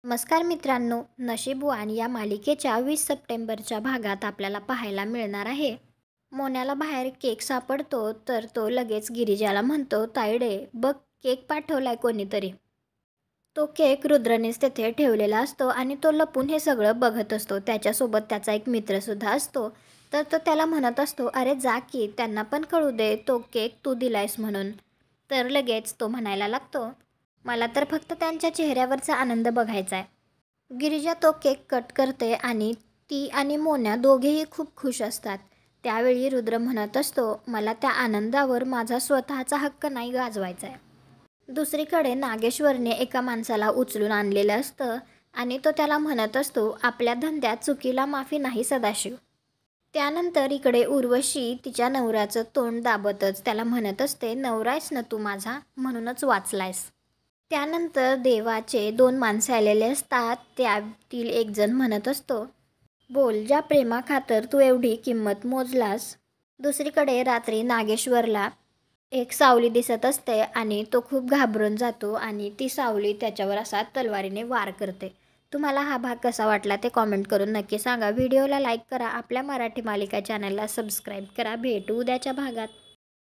नमस्कार मित्रांनो, नशीबवान या मालिकेच्या 20 सप्टेंबरच्या भागात आपल्याला पाहायला मिळणार आहे. मोन्याला बाहेर केक सापडतो तर तो लगेच गिरिजाला म्हणतो, तायडे बघ केक पाठवलाय कोणीतरी. तो केक रुद्रनेच तेथे ठेवलेला असतो आणि तो लपून हे सगळं बघत असतो. त्याच्यासोबत त्याचा एक मित्रसुद्धा असतो. तर तो त्याला म्हणत असतो, अरे जा की त्यांना पण कळू दे तो केक तू दिलायस म्हणून. तर लगेच तो म्हणायला लागतो, मला तर फक्त त्यांच्या चेहऱ्यावरचा आनंद बघायचा आहे. गिरिजा तो केक कट करते आणि ती आणि मोन्या दोघेही खूप खुश असतात. त्यावेळी रुद्र म्हणत असतो, मला त्या आनंदावर माझा स्वतःचा हक्क नाही गाजवायचा आहे. दुसरीकडे नागेश्वरने एका माणसाला उचलून आणलेलं असतं आणि तो त्याला म्हणत असतो, आपल्या धंद्यात चुकीला माफी नाही सदाशिव. त्यानंतर इकडे उर्वशी तिच्या नवऱ्याचं तोंड दाबतच त्याला म्हणत असते, नवरायस ना तू माझा म्हणूनच वाचलायस. त्यानंतर देवाचे 2 माणसे आलेले असतात. त्यातील एक जण म्हणत असतो, बोल ज्या प्रेमाखातर तू एवढी किंमत मोजलास. दुसरीकडे रात्री नागेश्वरला एक सावली दिसत असते आणि तो खूप घाबरून जातो आणि ती सावली त्याच्यावर असा तलवारीने वार करते. तुम्हाला हा भाग कसा वाटला ते कॉमेंट करून नक्की सांगा. व्हिडिओला लाईक करा. आपल्या मराठी मालिका चॅनलला सबस्क्राईब करा. भेटू उद्याच्या भागात.